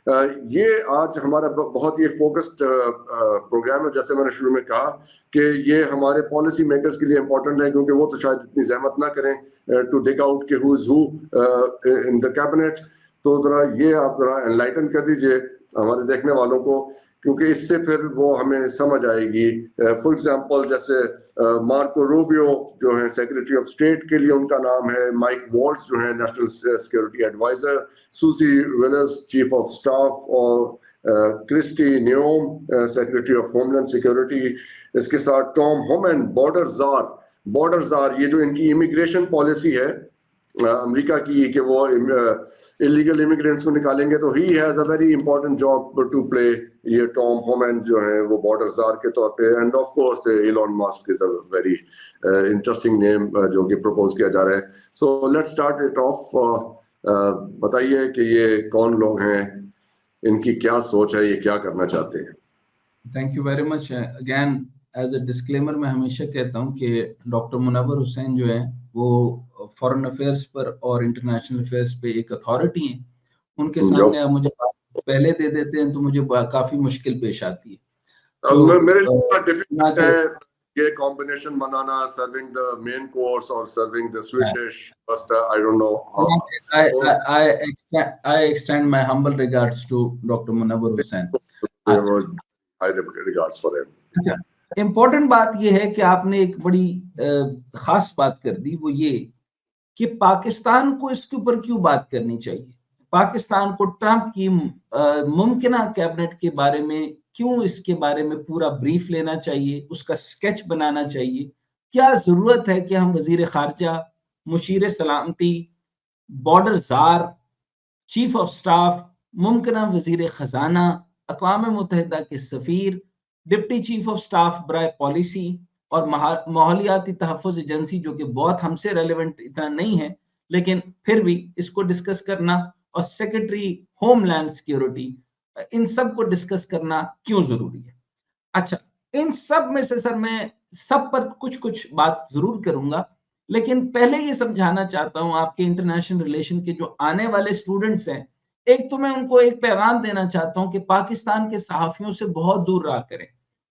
ये आज हमारा बहुत ही फोकस्ड प्रोग्राम है। जैसे मैंने शुरू में कहा कि ये हमारे पॉलिसी मेकर्स के लिए इम्पोर्टेंट है, क्योंकि वो तो शायद इतनी जहमत ना करें टू डिग आउट के who is who in the cabinet. तो जरा ये आप जरा एनलाइटन कर दीजिए हमारे देखने वालों को, क्योंकि इससे फिर वो हमें समझ आएगी। फॉर एग्जांपल जैसे मार्को रूबियो जो है सेक्रेटरी ऑफ स्टेट के लिए उनका नाम है, माइक वॉल्ट्ज जो है national security adviser, Susie Wiles chief of staff, और Kristi Noem secretary of homeland security. इसके साथ टॉम होमन बॉर्डर जार, ये जो इनकी इमिग्रेशन पॉलिसी है अमेरिका की कि वो इलीगल इमिग्रेंट्स को निकालेंगे, तो he has a very important job to play. ये टॉम होमन जो है वो बॉर्डर जार के तौर पे, and of course Elon Musk is a very interesting name जो कि प्रपोज किया जा रहा है। So let's start it off. बताइए कि ये कौन लोग हैं, इनकी क्या सोच है, ये क्या करना चाहते हैं। Thank you very much. Again as a disclaimer मैं हमेशा कहता हूँ कि डॉक्टर मुनव्वर हुसैन जो है वो फॉरेन अफेयर्स पर और इंटरनेशनल अफेयर्स पे एक अथॉरिटी हैं। उनके सामने आप मुझे पहले दे देते हैं तो मुझे काफी मुश्किल पेश आती है। तो मेरे डिफिकल्ट है ये कॉम्बिनेशन बनाना, सर्विंग द मेन कोर्स और serving the sweet dish. First I don't know. I extend my humble regards to Dr. Munawwar Hussain. Regards for him. अच्छा, इम्पोर्टेंट बात ये है कि आपने एक बड़ी खास बात कर दी, वो ये कि पाकिस्तान को इसके ऊपर क्यों बात करनी चाहिए, पाकिस्तान को ट्रंप की मुमकिना कैबिनेट के बारे में क्यों इसके बारे में पूरा ब्रीफ लेना चाहिए, उसका स्केच बनाना चाहिए। क्या जरूरत है कि हम वजीर खारजा, मुशीर सलामती, border czar, chief of staff, मुमकिना वजीर खजाना, अक़वाम मुत्तहिदा के सफीर, डिप्टी चीफ ऑफ स्टाफ बराए पॉलिसी और माहौलियाती तहफ़्फ़ुज़ एजेंसी, जो कि बहुत हमसे रेलेवेंट इतना नहीं है लेकिन फिर भी इसको डिस्कस करना, और सेक्रेटरी होमलैंड सिक्योरिटी, इन सब को डिस्कस करना क्यों जरूरी है। अच्छा, इन सब में से सर मैं सब पर कुछ कुछ बात जरूर करूंगा, लेकिन पहले ये समझाना चाहता हूं आपके इंटरनेशनल रिलेशन के जो आने वाले स्टूडेंट्स हैं, एक तो मैं उनको एक पैगाम देना चाहता हूं कि पाकिस्तान के सहाफियों से बहुत दूर रहा करें,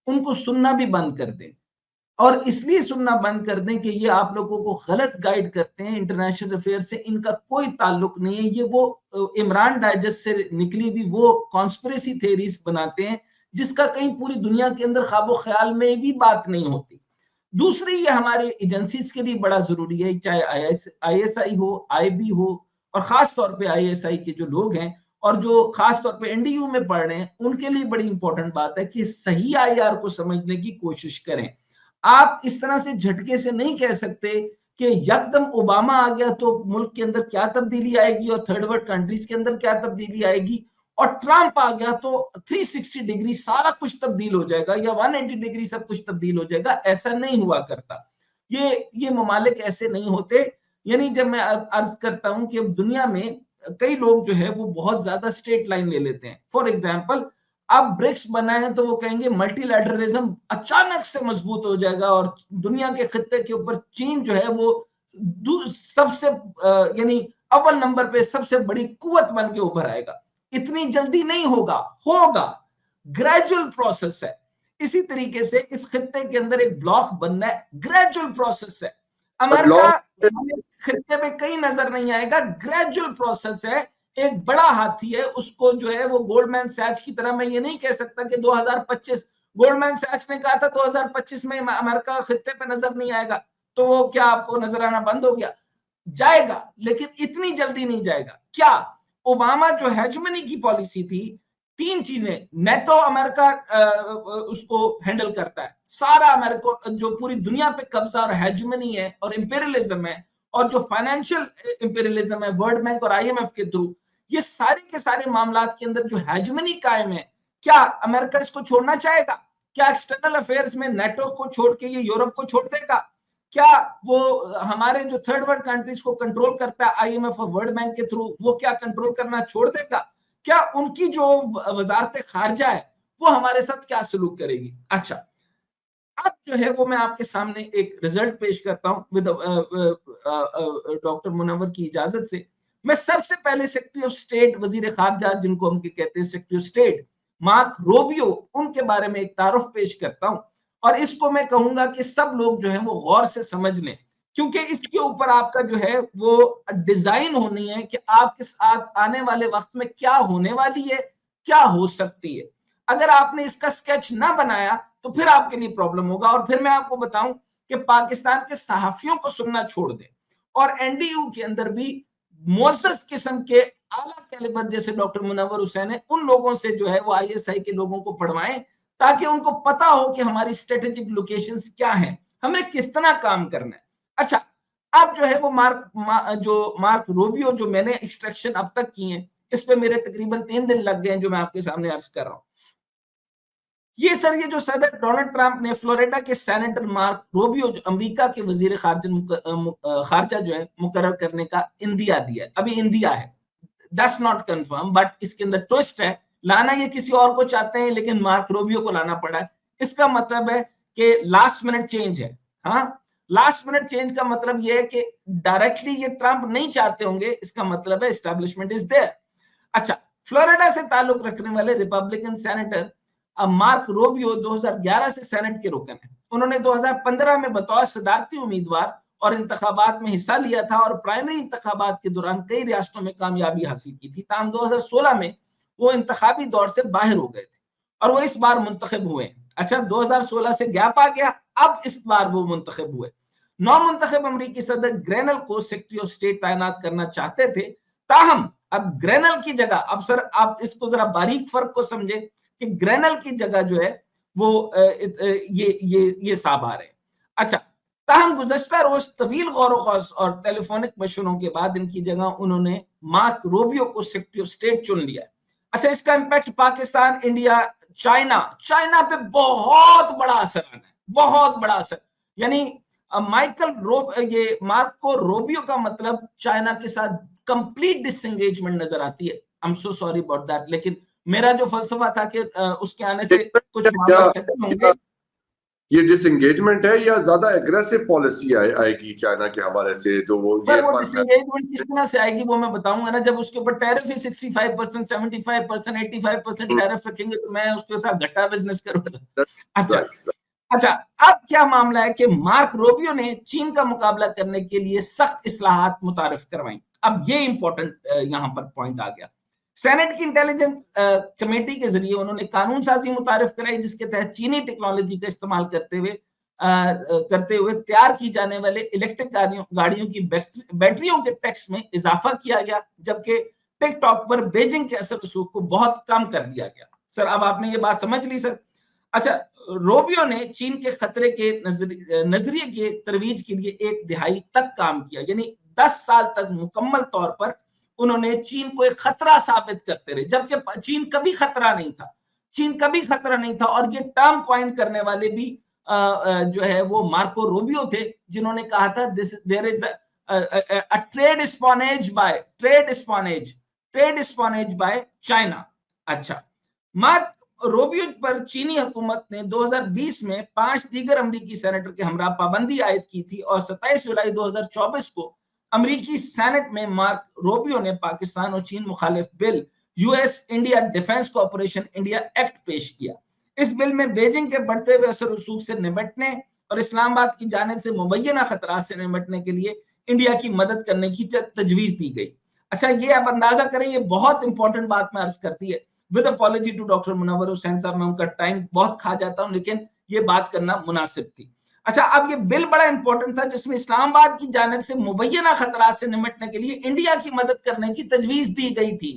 उनको सुनना भी बंद कर दें, और इसलिए सुनना बंद कर दें कि ये आप लोगों को गलत गाइड करते हैं। इंटरनेशनल अफेयर से इनका कोई ताल्लुक नहीं है, ये वो इमरान डाइजेस्ट से निकली भी वो कॉन्स्पिरेसी थ्योरीज बनाते हैं जिसका कहीं पूरी दुनिया के अंदर ख्वाबो ख्याल में भी बात नहीं होती। दूसरी, ये हमारे एजेंसीज के लिए बड़ा जरूरी है, चाहे ISI हो, IB हो, और खास तौर पे ISI के जो लोग हैं और जो खास तौर पे NDU में पढ़ रहे हैं, उनके लिए बड़ी इंपॉर्टेंट बात है कि सही IR को समझने की कोशिश करें। आप इस तरह से झटके से नहीं कह सकते कि यकदम ओबामा आ गया तो मुल्क के अंदर क्या तब्दीली आएगी और थर्ड वर्ल्ड कंट्रीज के अंदर क्या तब्दीली आएगी, और ट्रंप आ गया तो 360 डिग्री सारा कुछ तब्दील हो जाएगा या 180 डिग्री सब कुछ तब्दील हो जाएगा। ऐसा नहीं हुआ करता, ये ममालिक ऐसे नहीं होते। यानी जब मैं अर्ज करता हूं कि अब दुनिया में कई लोग जो है वो बहुत ज्यादा स्ट्रेट लाइन ले लेते हैं। फॉर एग्जाम्पल, अब ब्रिक्स बना है तो वो कहेंगे मल्टीलैटरलिज्म अचानक से मजबूत हो जाएगा और दुनिया के खित्ते के ऊपर चीन जो है वो सबसे यानी अव्वल नंबर पे सबसे बड़ी कुवत बन के उभर आएगा। इतनी जल्दी नहीं होगा, ग्रेजुअल प्रोसेस है। इसी तरीके से इस खित्ते के अंदर एक ब्लॉक बनना है, ग्रेजुअल प्रोसेस है। अमेरिका खित्ते में कहीं नजर नहीं आएगा, ग्रेजुअल प्रोसेस है। एक बड़ा हाथी है, उसको जो है वो गोल्डमैन सैच की तरह, मैं ये नहीं कह सकता कि 2025, गोल्डमैन सैच ने कहा था 2025 में अमेरिका खित्ते पे नजर नहीं आएगा, तो वो क्या आपको नजर आना बंद हो गया? जाएगा, लेकिन इतनी जल्दी नहीं जाएगा। क्या ओबामा जो हेजमनी की पॉलिसी थी, 3 चीजें, नेटो अमेरिका उसको हैंडल करता है, सारा अमेरिका जो पूरी दुनिया पे कब्जा और हेजमनी है और इंपीरियलिज्म है, और जो फाइनेंशियल इंपीरियलिज्म है वर्ल्ड बैंक और IMF के थ्रू, ये सारे के सारे मामलात के अंदर जो हेजमनी कायम है, क्या अमेरिका इसको छोड़ना चाहेगा? क्या एक्सटर्नल अफेयर्स में नेटो को छोड़ के ये यूरोप को छोड़ देगा? क्या वो हमारे जो थर्ड वर्ल्ड कंट्रीज को कंट्रोल करता है IMF और वर्ल्ड बैंक के थ्रू, वो क्या कंट्रोल करना छोड़ देगा? क्या उनकी जो वजारत खारजा है वो हमारे साथ क्या सलूक करेगी? अच्छा, अब जो है वो मैं आपके सामने एक रिजल्ट पेश करता हूं विद डॉक्टर मुनव्वर की इजाजत से। मैं सबसे पहले सेक्रेटरी ऑफ स्टेट, वजीर खारजा जिनको हम कहते हैं secretary of state, mark Rovio, उनके बारे में एक तारुफ पेश करता हूं। और इसको मैं कहूंगा कि सब लोग जो है वो गौर से समझ लें, क्योंकि इसके ऊपर आपका जो है वो डिजाइन होनी है कि आपके साथ आने वाले वक्त में क्या होने वाली है, क्या हो सकती है। अगर आपने इसका स्केच ना बनाया तो फिर आपके लिए प्रॉब्लम होगा। और फिर मैं आपको बताऊं कि पाकिस्तान के सहाफियों को सुनना छोड़ दें और एनडीयू के अंदर भी मुअज़्ज़ज़ किस्म के आला कैलिबर जैसे डॉक्टर मुनव्वर हुसैन है, उन लोगों से जो है वो आईएसआई के लोगों को पढ़वाएं, ताकि उनको पता हो कि हमारी स्ट्रेटेजिक लोकेशंस क्या हैं, हमें किस तरह काम करना है। अच्छा, अब जो है वो मार्क रोबियो जो मैंने एक्सट्रैक्शन अब तक की है, इस पे मेरे तकरीबन 3 दिन लग गए हैं, जो मैं आपके सामने अर्ज कर रहा हूं। ये सर, ये जो सदर डोनाल्ड ट्रंप ने फ्लोरिडा के सेनेटर मार्क रोबियो जो अमेरिका के वजीर खारजा जो है मुकर्रर करने का इंदिया दिया है, अभी इंदिया है, दैट्स नॉट कंफर्म, बट इसके अंदर ट्विस्ट है, लाना ये किसी और को चाहते हैं लेकिन मार्क रोबियो को लाना पड़ा है। इसका मतलब है कि लास्ट मिनट चेंज है। हाँ, लास्ट मिनट चेंज का मतलब ये है कि डायरेक्टली ये ट्रंप नहीं चाहते होंगे, इसका मतलब है एस्टैब्लिशमेंट इज देयर। अच्छा, फ्लोरिडा से ताल्लुक रखने वाले रिपब्लिकन सेनेटर मार्क रोबियो 2011 से सेनेट के रुकन है। उन्होंने 2015 में बतौर सदारती उम्मीदवार और इंतखाबात में हिस्सा लिया था और प्राइमरी इंतखाबात के दौरान कई रियासतों में कामयाबी हासिल की थी। ताहम 2016 में वो इंतखाबी दौर से बाहर हो गए थे और वो इस बार मुंतखब हुए। अच्छा, 2016 से गैप आ गया, अब इस बार वो मुंतखब हुए। नौ मुंतखब अमरीकी सदर ग्रेनल को सेक्रेटरी ऑफ स्टेट तैनात करना चाहते थे, ताहम अब ग्रेनल की जगह, अब सर आप इसको जरा बारीक फर्क को समझे कि ग्रेनल की जगह जो है वो ये साहब आ रहे हैं। अच्छा, ताहम गुज़श्ता रोज तवील गौर ख़ौस और टेलीफोनिक मशवरों के बाद इनकी जगह उन्होंने मार्क रोबियो को सेक्रेटरी ऑफ स्टेट चुन लिया। अच्छा, इसका इंपैक्ट पाकिस्तान, इंडिया, चाइना पे बहुत बड़ा असर आना है, बहुत बड़ा असर। यानी ये मार्को रोबियो का मतलब चाइना के साथ कंप्लीट डिसएंगेजमेंट नजर आती है। I am so sorry about that, लेकिन मेरा जो फलसफा था कि उसके आने से कुछ मामले सेटल होंगे। ये डिसएंगेजमेंट है या ज्यादा एग्रेसिव पॉलिसी आएगी चाइना के हवाले से, जो वो सर वो डिसएंगेजमेंट किस तरह से आएगी वो मैं बताऊंगा ना, जब उसके ऊपर टैरिफ ही 65%, 75%, 85% टैरिफ रखेंगे तो मैं उसके साथ घटा बिजनेस करूंगा। अच्छा, अब क्या मामला है कि मार्क रोबियो ने चीन का मुकाबला करने के लिए सख्त इस्लाहात मुतारिफ करवाई। अब ये इंपॉर्टेंट यहां पर पॉइंट आ गया। सेनेट की इंटेलिजेंस कमेटी के जरिए उन्होंने कानून साजी मुतारिफ कराई, जिसके तहत चीनी टेक्नोलॉजी का इस्तेमाल करते हुए तैयार की जाने वाले इलेक्ट्रिक गाड़ियों की बैटरियों के टैक्स में इजाफा किया गया, जबकि टिकटॉक पर बीजिंग के असर रसूख को बहुत कम कर दिया गया। सर अब आपने ये बात समझ ली सर। अच्छा, रोबियो ने चीन के खतरे के नजरिए के तरवीज के लिए 1 दिहाई तक काम किया, यानी 10 साल तक मुकम्मल तौर पर उन्होंने चीन को एक खतरा साबित करते रहे, जबकि चीन कभी खतरा नहीं था, चीन कभी खतरा नहीं था। और ये टर्म कॉइन करने वाले भी जो है वो मार्को रोबियो थे, जिन्होंने कहा था there is a trade espionage by China. अच्छा, मार्क रोबियो पर चीनी हुकूमत ने 2020 में 5 दीगर अमरीकी सेनेटर के हमरा पाबंदी आयद की थी और 27 जुलाई 2024 को अमरीकी सेनेट में मार्क रोबियो ने पाकिस्तान और चीन मुखालिफ bill US India defence cooperation India act पेश किया। इस बिल में बीजिंग के बढ़ते हुए असर रसूख से निपटने और इस्लामाबाद की जानिब से मुबैना खतरात से निपटने के लिए इंडिया की मदद करने की तजवीज दी गई। अच्छा, ये आप अंदाजा करें, ये बहुत इंपॉर्टेंट बात में अर्ज करती है। With apology to doctor Munawwar Hussain sahab, मैं उनका टाइम बहुत खा जाता हूं, लेकिन ये बात करना मुनासिब थी। अच्छा, अब ये बिल बड़ा इंपॉर्टेंट था, जिसमें इस्लामाबाद की जानिब से मुबैना खतरात से निपटने के लिए इंडिया की मदद करने की तजवीज दी गई थी।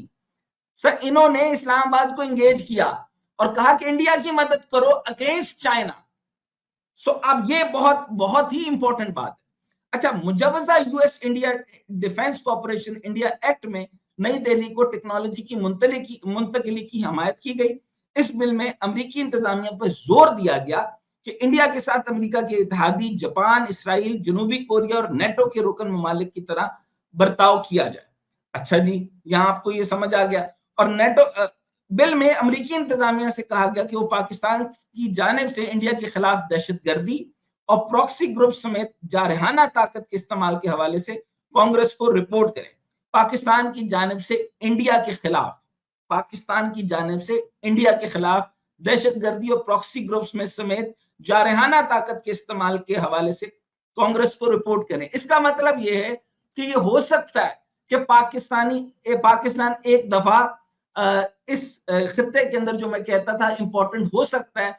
सर, इन्होंने इस्लामाबाद को एंगेज किया और कहा कि इंडिया की मदद करो अगेंस्ट चाइना। सो अब ये बहुत बहुत ही इंपॉर्टेंट बात है। अच्छा, मुजवजा US India defence cooperation India act में नई दिल्ली को टेक्नोलॉजी की मुंतकिली की हमायत की गई। इस बिल में अमरीकी इंतजामिया पर जोर दिया गया कि इंडिया के साथ अमेरिका के इत्तेहादी जापान, इसराइल, जनूबी कोरिया और नेटो के रुकन ममालिक की तरह बर्ताव किया जाए। अच्छा जी, यहां आपको ये समझ आ गया। और नेटो बिल में अमरीकी इंतजामिया से कहा गया कि वो पाकिस्तान की जानिब से इंडिया के खिलाफ दहशतगर्दी और प्रॉक्सी ग्रुप समेत जारहाना ताकत के इस्तेमाल के हवाले से कांग्रेस को रिपोर्ट करें। पाकिस्तान की जानिब से इंडिया के खिलाफ, पाकिस्तान की जानिब से इंडिया के खिलाफ दहशतगर्दी और प्रॉक्सी ग्रुप्स में समेत जारहाना ताकत के इस्तेमाल के हवाले से कांग्रेस को रिपोर्ट करें। इसका मतलब यह है कि ये हो सकता है कि पाकिस्तान एक दफा इस खित्ते के अंदर जो मैं कहता था इंपॉर्टेंट हो सकता है,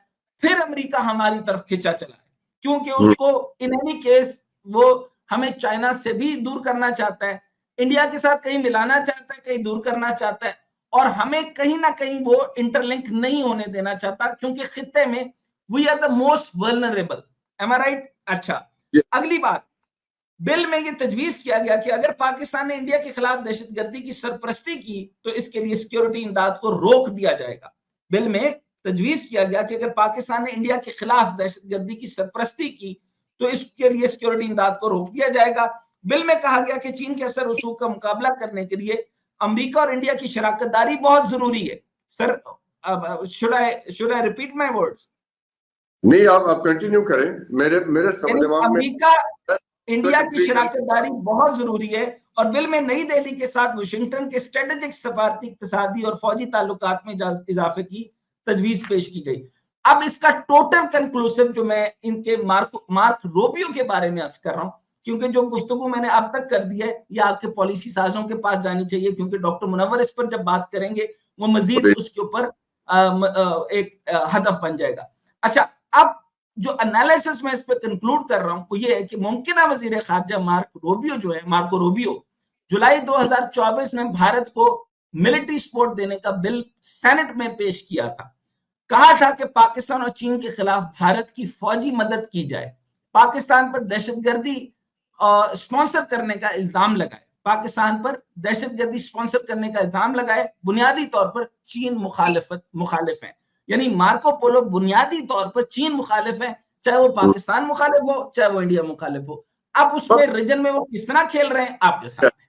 फिर अमेरिका हमारी तरफ खिंचा चला है, क्योंकि उसको इन एनी केस वो हमें चाइना से भी दूर करना चाहता है, इंडिया के साथ कहीं मिलाना चाहता है, कहीं दूर करना चाहता है, और हमें कहीं ना कहीं वो इंटरलिंक नहीं होने देना चाहता, क्योंकि खित्ते में we are the most vulnerable. Am I right? अच्छा, अगली बात, बिल में ये तजवीज किया गया कि अगर पाकिस्तान ने इंडिया के खिलाफ दहशतगर्दी की सरपरस्ती की तो इसके लिए सिक्योरिटी इमदाद को रोक दिया जाएगा। बिल में तजवीज किया गया कि अगर पाकिस्तान ने इंडिया के खिलाफ दहशतगर्दी की सरपरस्ती की तो इसके लिए सिक्योरिटी इमदाद को रोक दिया जाएगा। बिल में कहा गया कि चीन के असर रसूख का मुकाबला करने के लिए अमेरिका और इंडिया की शराकत दारी बहुत जरूरी है। Sir, should I repeat my words? नहीं, आप कंटिन्यू करें। मेरे दिमाग में अमेरिका इंडिया की शराकत दारी बहुत जरूरी है, और बिल में नई दिल्ली के साथ वाशिंगटन के स्ट्रेटेजिक सफारती, इक्तिसादी और फौजी ताल्लुकात में इजाफे की तजवीज पेश की गई। अब इसका टोटल कंक्लूसिव जो मैं इनके मार्क रोबियो के बारे में अर्ज कर रहा हूं, क्योंकि जो गुफ्तगू मैंने अब तक कर दी है ये आपके पॉलिसी साजों के पास जानी चाहिए, क्योंकि डॉक्टर मुनव्वर इस पर जब बात करेंगे वो मजीद उसके ऊपर एक हदफ बन जाएगा। अच्छा, अब जो एनालिसिस मैं इस पे कंक्लूड कर रहा हूं वो ये है कि मुमकिन वजीर खारजा मार्को रूबियो जुलाई 2024 में भारत को मिलिट्री सपोर्ट देने का बिल सेनेट में पेश किया था। कहा था कि पाकिस्तान और चीन के खिलाफ भारत की फौजी मदद की जाए, पाकिस्तान पर दहशतगर्दी स्पॉन्सर करने का इल्जाम लगाए, पाकिस्तान पर दहशतगर्दी स्पॉन्सर करने का इल्जाम लगाए। बुनियादी तौर पर चीन मुखालिफ है, यानी मार्को पोलो बुनियादी तौर पर चीन मुखालिफ है, चाहे वो पाकिस्तान मुखालिफ हो चाहे वो इंडिया मुखालिफ हो। अब उसमें रीजन में वो किस तरह खेल रहे हैं आपके साथ।